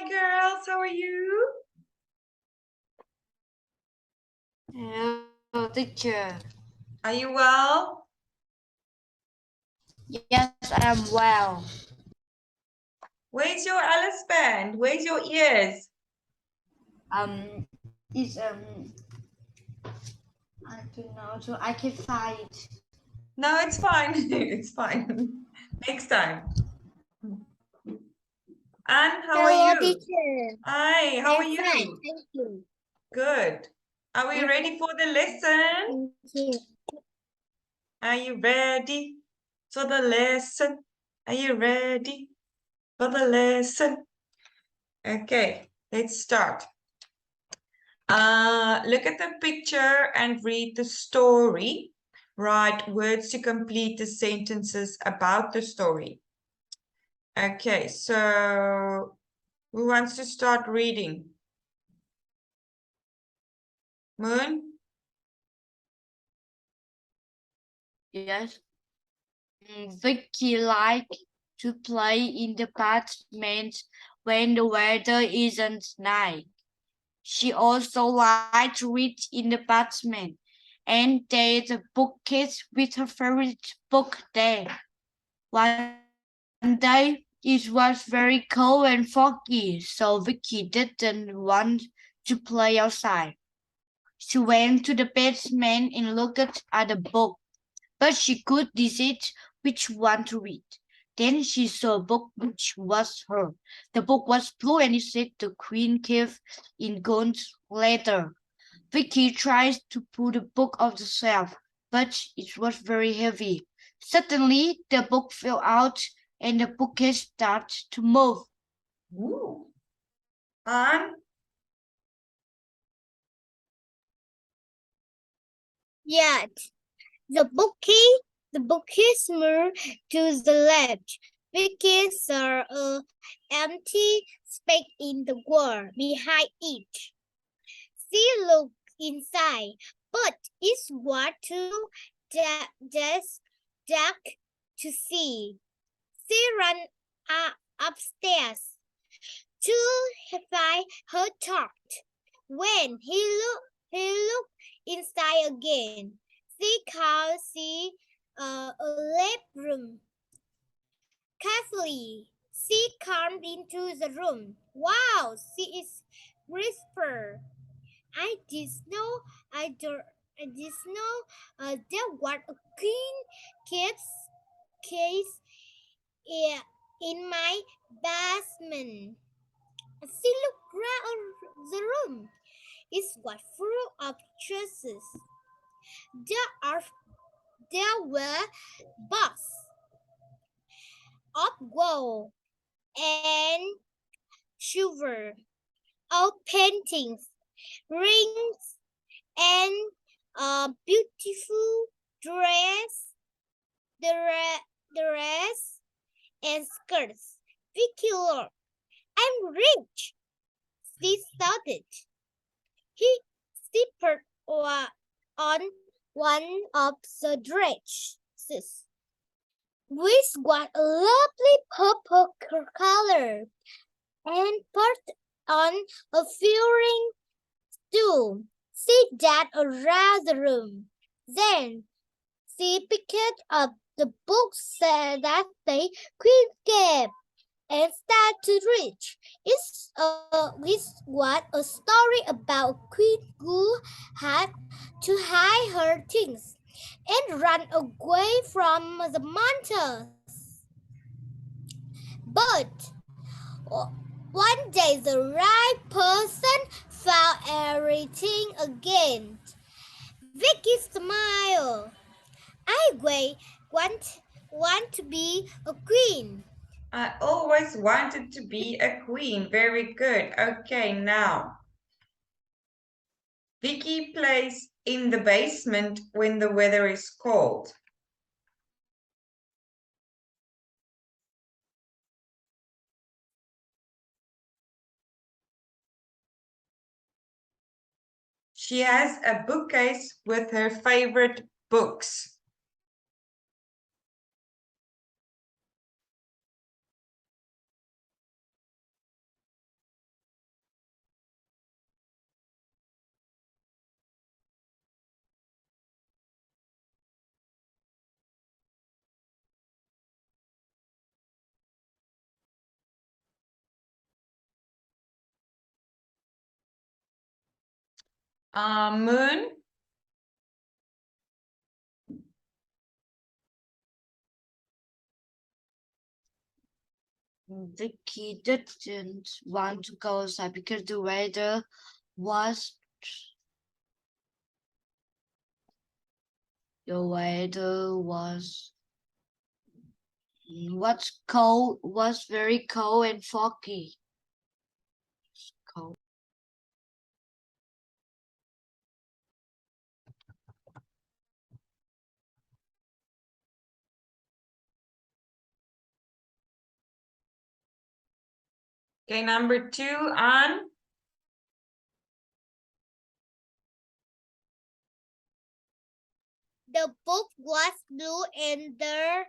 girls, how are you? Hello, teacher. Are you well? Yes, I am well. Where's your Alice band? Where's your ears? It's I don't know, so I can find it. No, it's fine. It's fine. Next time. Anne, how are Hello, you? teacher. Hi, how are I'm fine. you? Thank you. Good. Are we ready for the lesson? Thank you. Are you ready for the lesson? Are you ready for the lesson? Okay, let's start. Look at the picture and read the story. Write words to complete the sentences about the story. Okay, so who wants to start reading? Moon? Yes. Vicky liked to play in the basement when the weather isn't nice. She also liked to read in the basement, and there's a bookcase with her favorite book there. One day it was very cold and foggy, so Vicky didn't want to play outside. She went to the basement and looked at the book, but she could decide which one to read. Then she saw a book which was her. The book was blue and it said the Queen Cave in gold leather. Vicky tried to pull the book off the shelf, but it was very heavy. Suddenly, the book fell out and the bookcase started to move. Ooh. Anne? Yeah, the bookcase moved to the left. Because there a empty space in the wall behind it. She looked inside, but it was too dark to see. She ran upstairs to find her thought. When he looked inside again. She could see a lab room. Carefully, she climbed into the room. Wow, she is whispered. I did know. I did know. There was a queen case in my basement. She looked around the room. It was full of treasures. There were boxes of gold and silver, old paintings, rings, and a beautiful dress and skirts. Vicky Lord, I'm rich, she shouted. He sipped on one of the dresses, which was a lovely purple color, and put on a fluttering stool. She danced around the room. Then she picked up the books that the queen gave and started to read. It was a story about Queen who had to hide her things and run away from the monsters. But one day the right person found everything again. Vicky smiled. I want to be a queen. I always wanted to be a queen. Very good. Okay, now. Vicky plays in the basement when the weather is cold. She has a bookcase with her favorite books. Moon. Vicky didn't want to go outside because the weather was was very cold and foggy. Cold. Okay, number 2, Anne. The book was blue and the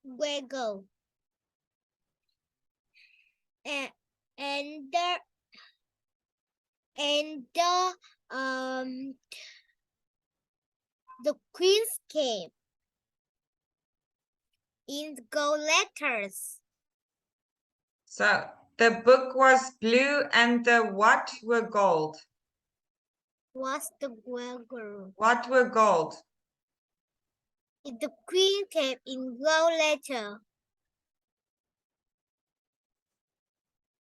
waggle. And the queen's came in gold letters. So the book was blue and the what were gold? Was the waggle. What were gold? The queen came in gold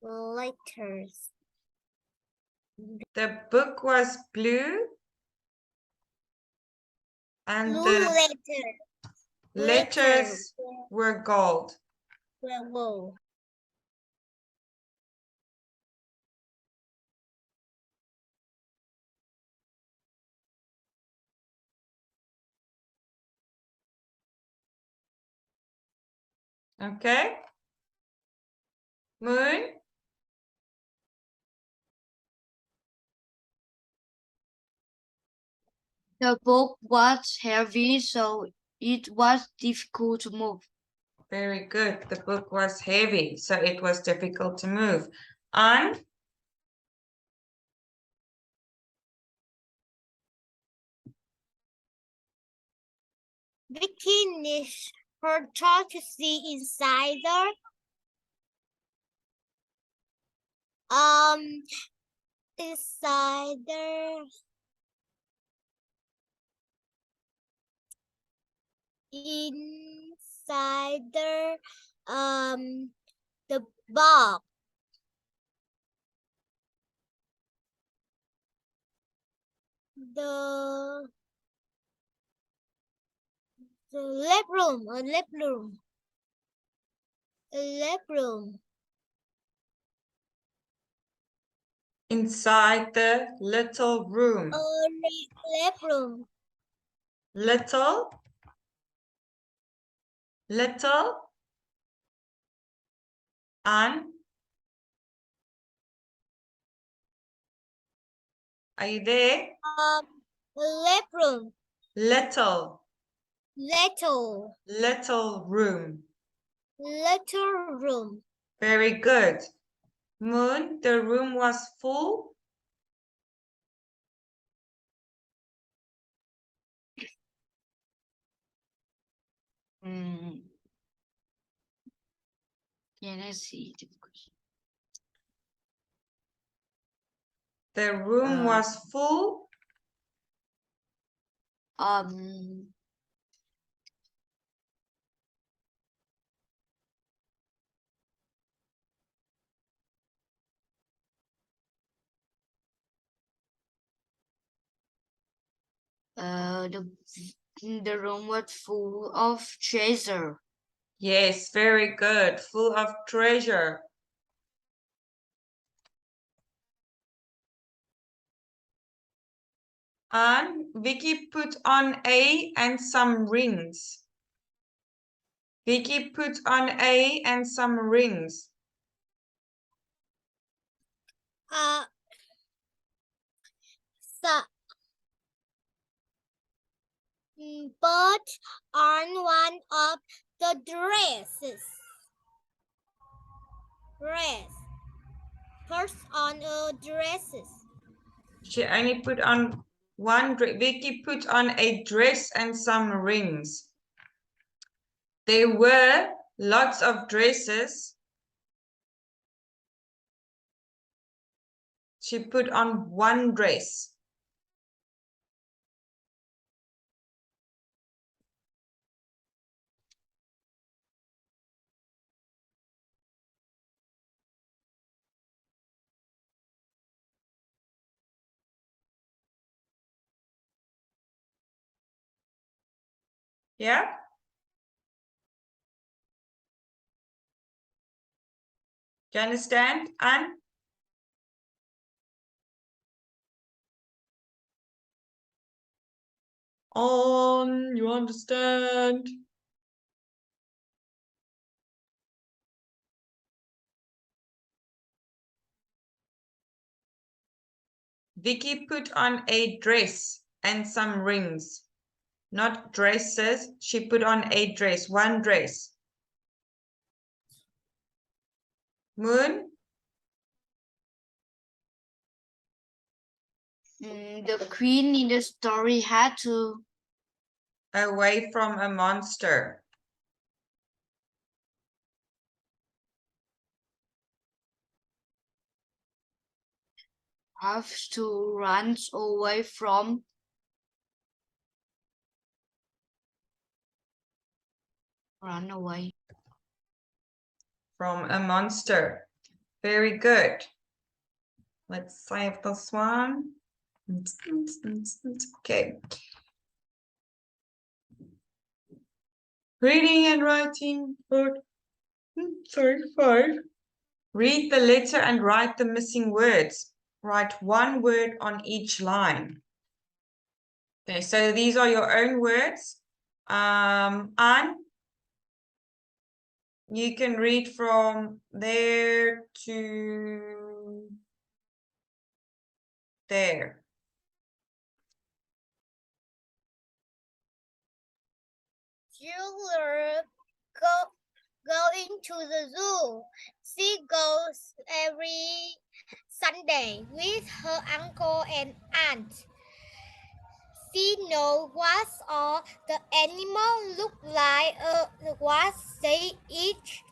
letters. The book was blue and Blue the letters were gold. Waggle. Okay. Moon. The book was heavy, so it was difficult to move. Very good. The book was heavy, so it was difficult to move. Anne. Vicky needs her child to see inside the inside the box. The lab room, a lab room. A lab room. Inside the little room. A lab room. Little. Anne. Are you there? A lab room. Little room. Little room. Very good. Moon, the room was full. Can I see the question? The room was full. The room was full of treasure. Yes, very good. Full of treasure. And Vicky put on A and some rings. Vicky put on A and some rings. But on one of the dresses. First on dresses. She only put on one dress. Vicky put on a dress and some rings. There were lots of dresses. She put on one dress. Yeah? Do you understand, Anne? On, you understand? Vicky put on a dress and some rings. Not dresses. She put on a dress, one dress. Moon? The queen in the story had to Away from a monster. have to run away from run away. From a monster. Very good. Let's save this one. Okay. Reading and writing. Sorry, 5. Read the letter and write the missing words. Write one word on each line. Okay, so these are your own words. Anne, you can read from there to there. Julia going to the zoo. She goes every Sunday with her uncle and aunt. She knows what all the animals look like, what they eat.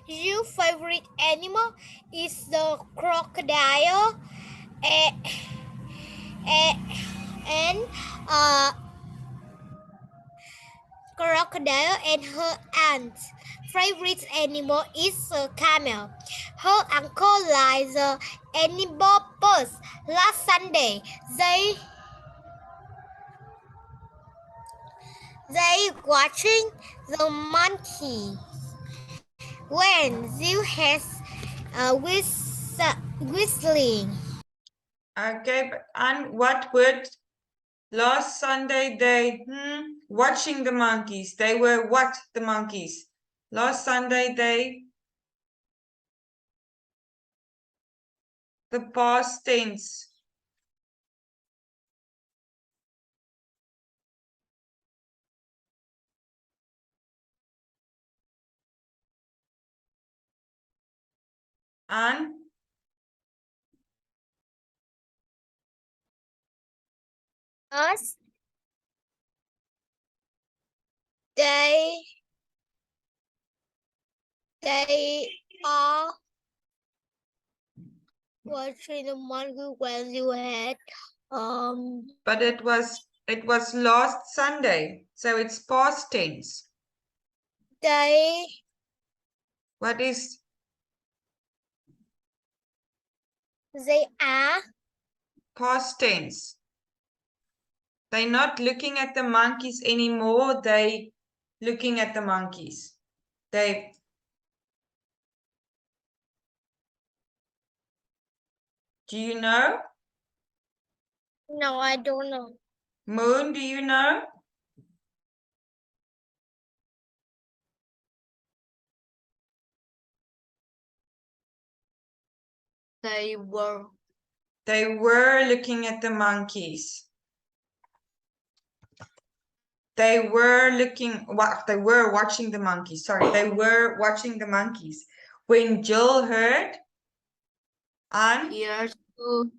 Your favorite animal is the crocodile and crocodile and her aunt's favorite animal is a camel. Her uncle likes the animal birds. Last Sunday, they watching the monkey when Zill has whistling. Okay, and what word? Last Sunday they watching the monkeys. They were what, the monkeys? Last Sunday they, the past tense. And Us, they are watching the monkey when you had but it was last Sunday, so it's past tense. they What is are past tense? They're not looking at the monkeys anymore. They looking at the monkeys. They, do you know? no, I don't know. Moon, do you know? They were They were looking at the monkeys. They were looking, what? They were watching the monkeys. Sorry, they were watching the monkeys. When Jill heard, and here to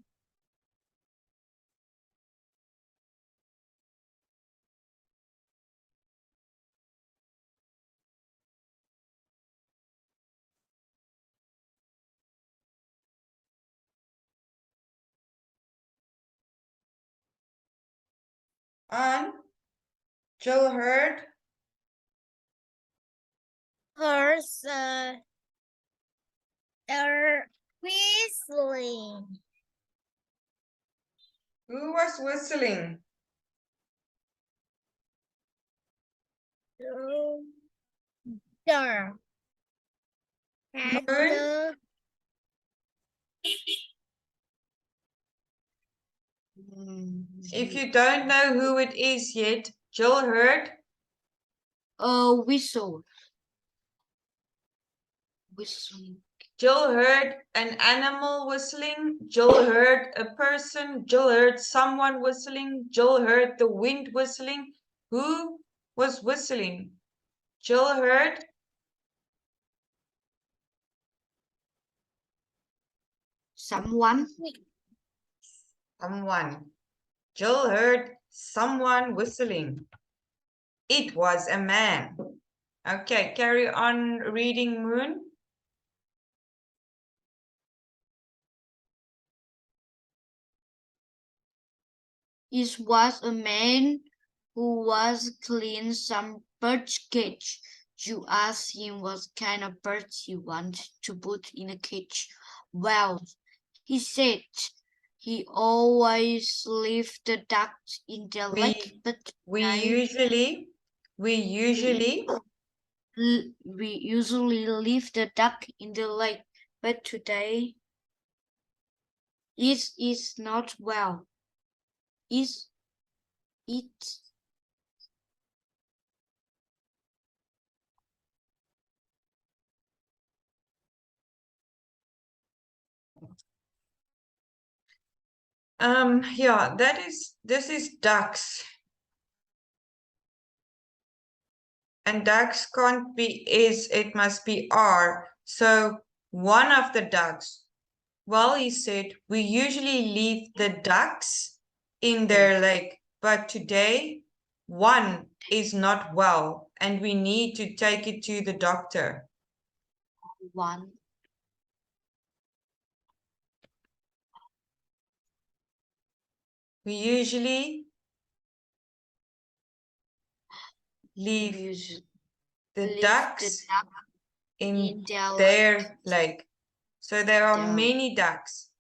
On. Jill heard. Hers are whistling. Who was whistling? There. And Moon. If you don't know who it is yet, Jill heard. Whistle. Whistling. Jill heard an animal whistling. Jill heard a person. Jill heard someone whistling. Jill heard the wind whistling. Who was whistling? Jill heard. Someone. Someone. Jill heard someone whistling. It was a man. Okay, carry on reading, Moon. It was a man who was cleaning some bird's cage. You asked him what kind of birds he wanted to put in a cage. Well, he said he always leaves the ducks in the lake, but We today usually we usually leave the duck in the lake, but today it is not well. Is it? Yeah, this is ducks. And ducks can't be is, it must be are. So one of the ducks. Well, he said, we usually leave the ducks in their lake, but today one is not well and we need to take it to the doctor. One. We usually leave the ducks in their lake. So there are many ducks,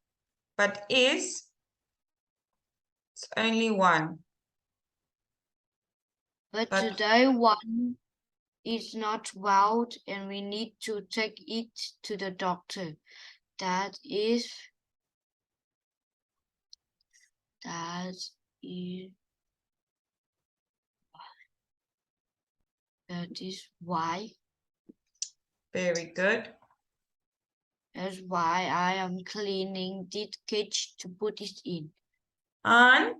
but it's only one. But today one is not well and we need to take it to the doctor. That is why. Very good. That's why I am cleaning this cage to put it in. On.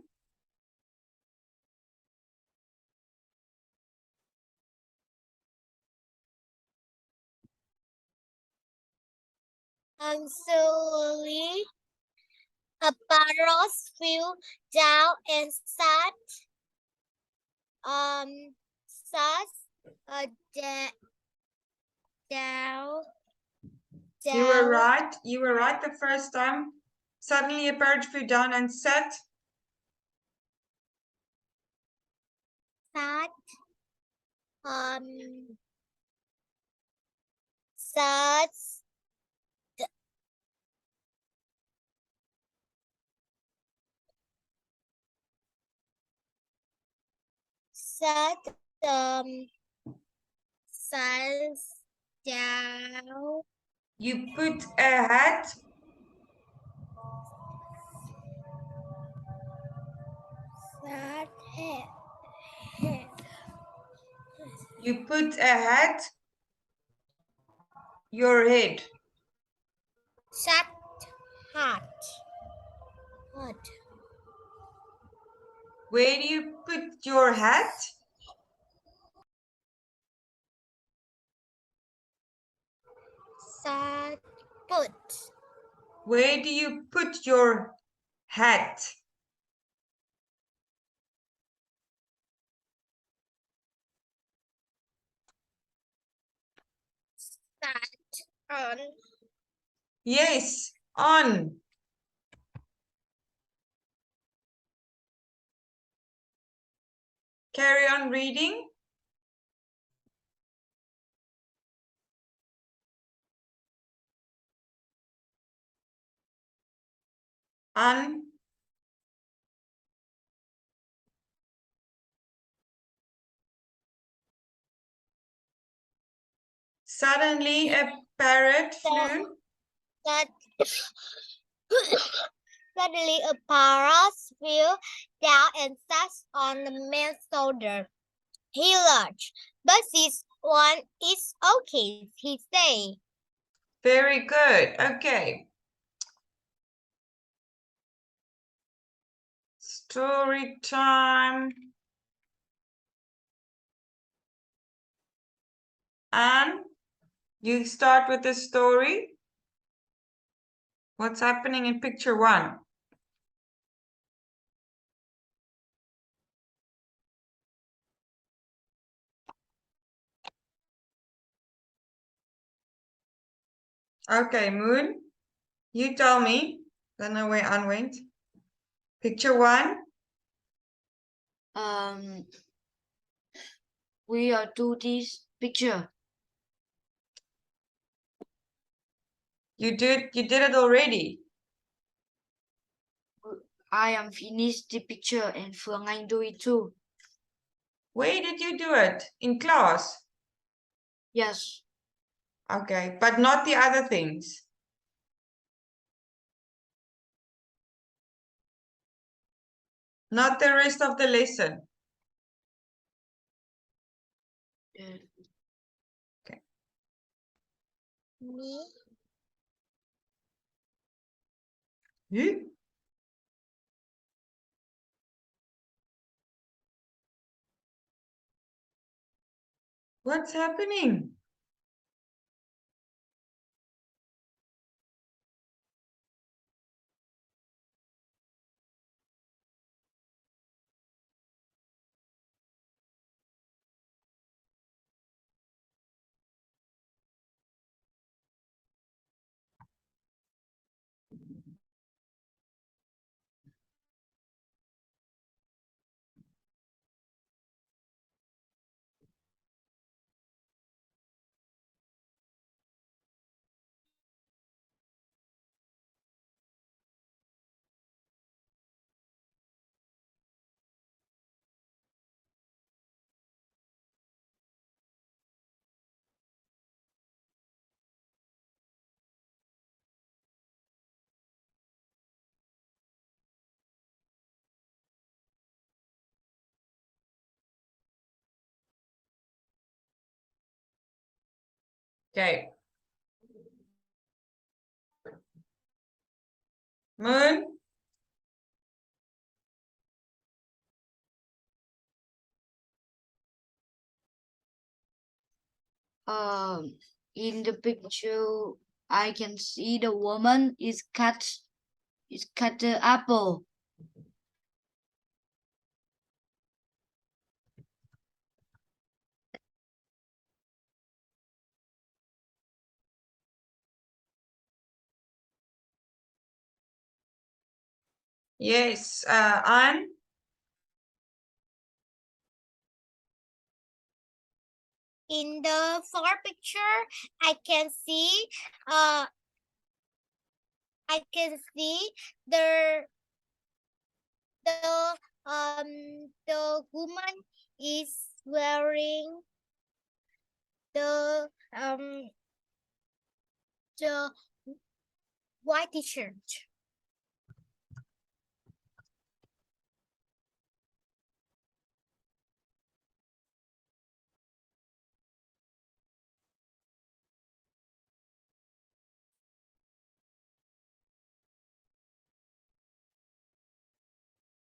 Slowly, a parrot flew down and sat down. You were right. You were right the first time. Suddenly a bird flew down and sat. Sat sat down. You put a hat. Sat You put a hat. Your head. Sat hat. Where do you put your hat? Sat put. Where do you put your hat? Sat on. Yes, on. Carry on reading. An. Suddenly a parrot flew. That suddenly a parrot flew down and sat on the man's shoulder. He laughed, but this one is okay, he said. Very good. Okay. Story time. And you start with the story. What's happening in picture 1? Okay, Moon, you tell me. Don't know where Anne went. Picture 1. We are do this picture. You did it already. I am finished the picture and Phuong Anh do it too. Where did you do it? In class? Yes. Okay, but not the other things. Not the rest of the lesson. Me? Huh? What's happening? Okay. Moon? In the picture, I can see the woman is cut the apple. Yes, Anne? In the far picture, I can see the woman is wearing the white t-shirt.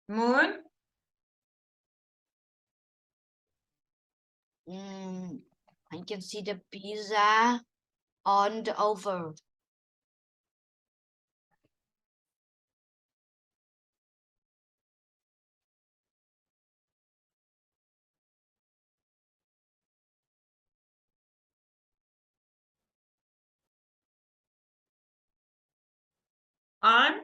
Moon? I can see the pizza on the oven. Anne?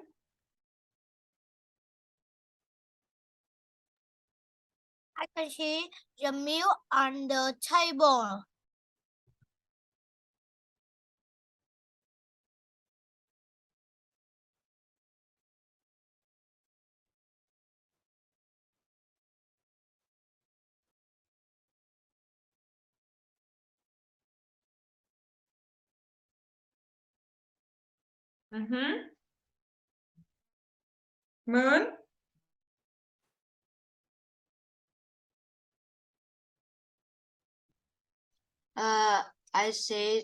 I can see the milk on the table. Moon? I said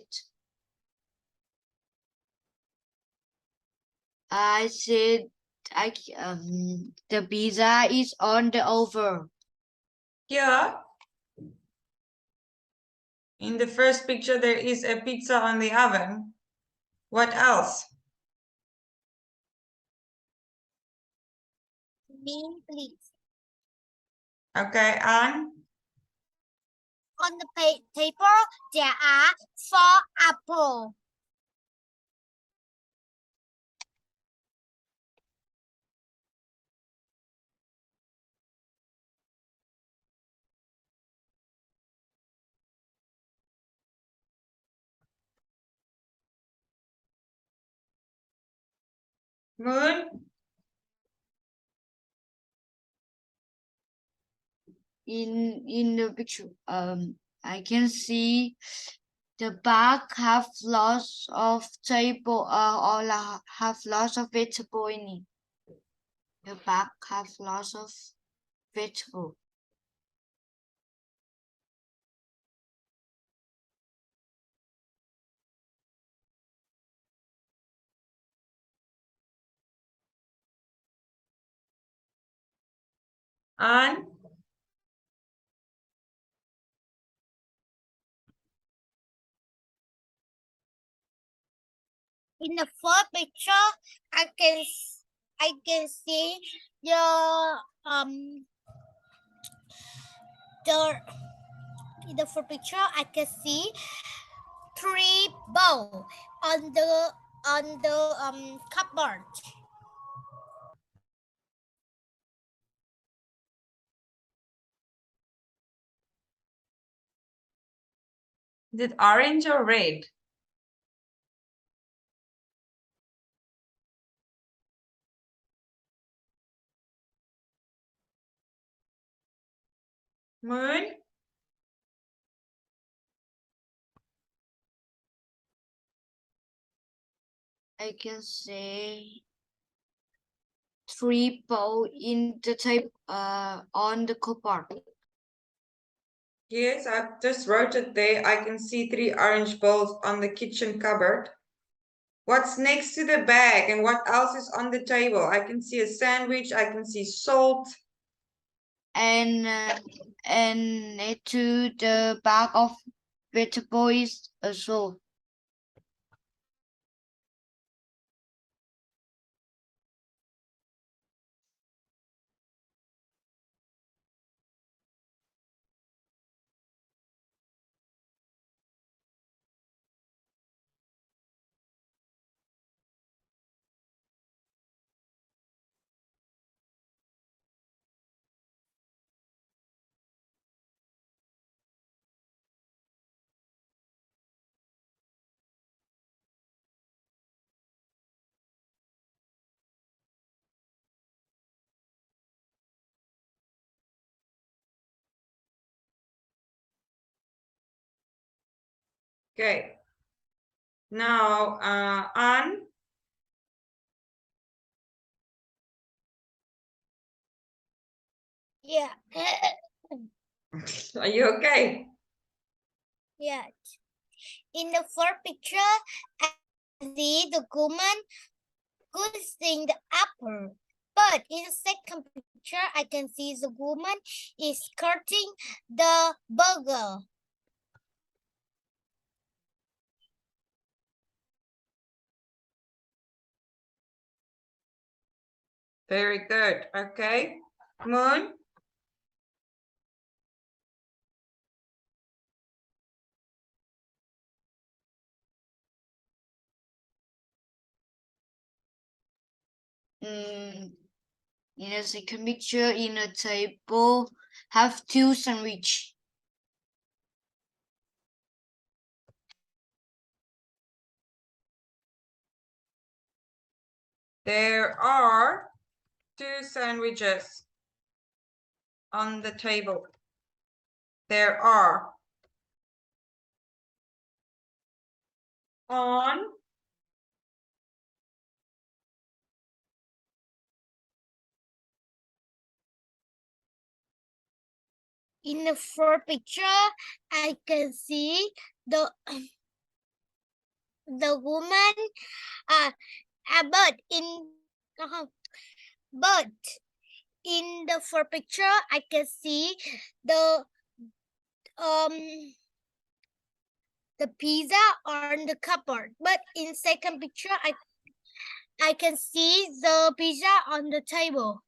the pizza is on the oven. Yeah. In the first picture, there is a pizza on the oven. What else? Me, please. Okay, Anne? On the paper, there are 4 apples. Moon? In the picture, I can see the bag have lots of table or have lots of vegetable in it. The bag have lots of vegetable. Anne? In the first picture, I can see in the first picture I can see 3 bowls on the cupboard. Is it orange or red? Moon? I can say 3 bowl in the table on the cupboard. Yes, I just wrote it there. I can see 3 orange bowls on the kitchen cupboard. What's next to the bag and what else is on the table? I can see a sandwich. I can see salt. And to the bag of vegetables also. Okay. Now, Anne? Yeah. Are you okay? Yeah. In the first picture, I see the woman squeezing the apple. But in the second picture, I can see the woman is cutting the burger. Very good. Okay. Moon? In a second picture, in a table, have two sandwich. There are two sandwiches on the table. There are. On. In the first picture, I can see the woman, but in the first picture, I can see the pizza on the cupboard. But in second picture, I can see the pizza on the table.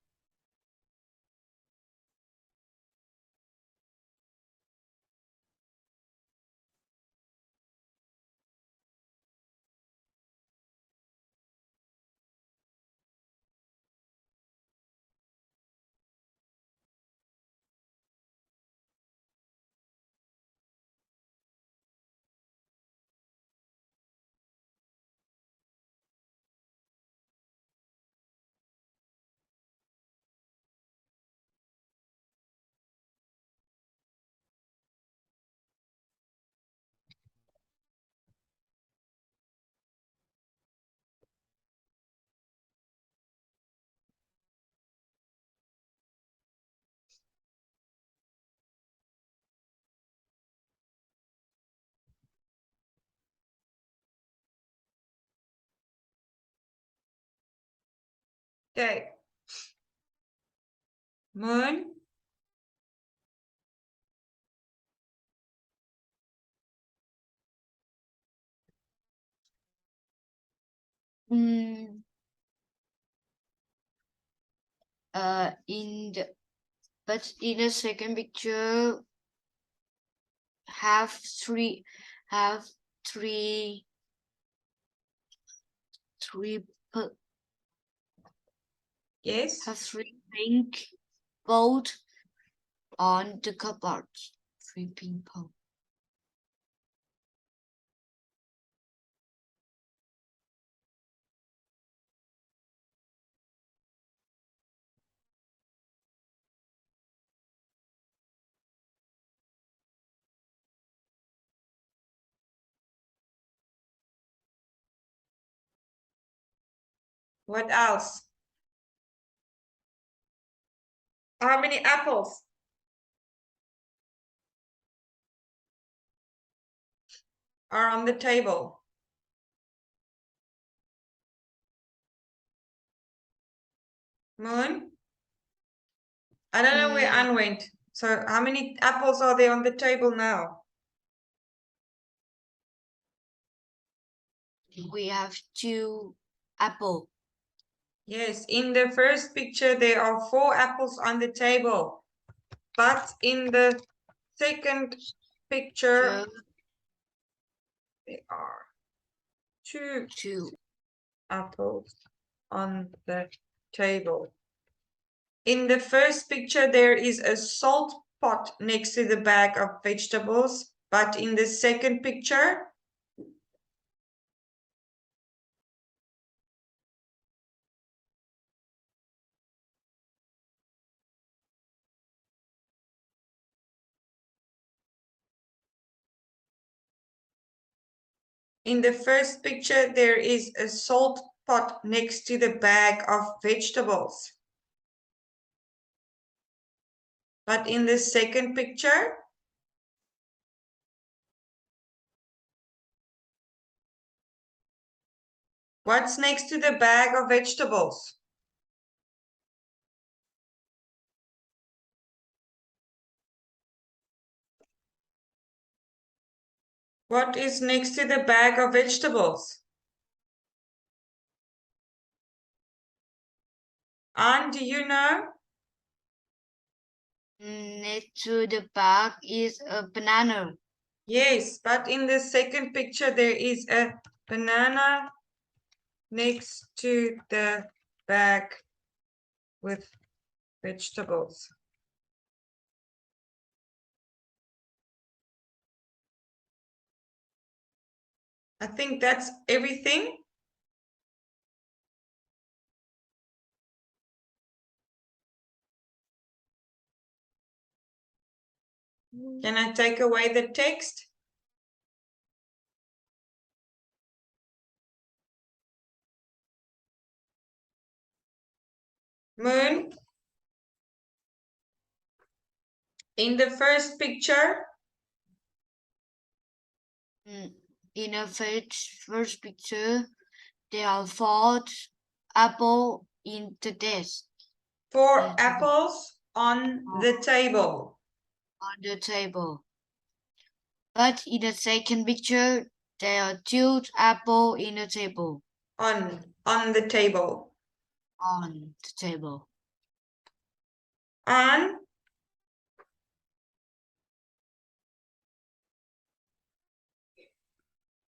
Okay. Moon. In the second picture have three Yes. have three pink boat on the cupboard. Three pink boat. What else? How many apples? Are on the table? Moon? I don't know where Anne went. So how many apples are there on the table now? We have two apple. Yes, in the first picture, there are 4 apples on the table. But in the second picture, there are two apples on the table. In the first picture, there is a salt pot next to the bag of vegetables. But in the second picture, there is a salt pot next to the bag of vegetables. But in the second picture, what's next to the bag of vegetables? What is next to the bag of vegetables? Anne, do you know? Next to the bag is a banana. Yes, but in the second picture, there is a banana next to the bag with vegetables. I think that's everything. Can I take away the text? Moon. In the first picture, In the first picture, there are 4 apples in the desk. 4 apples on the table. On the table. But in the second picture, there are 2 apples in the table. On the table. On the table. On.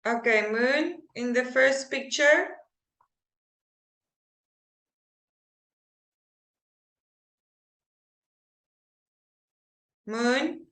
Okay, Moon, in the first picture. Moon.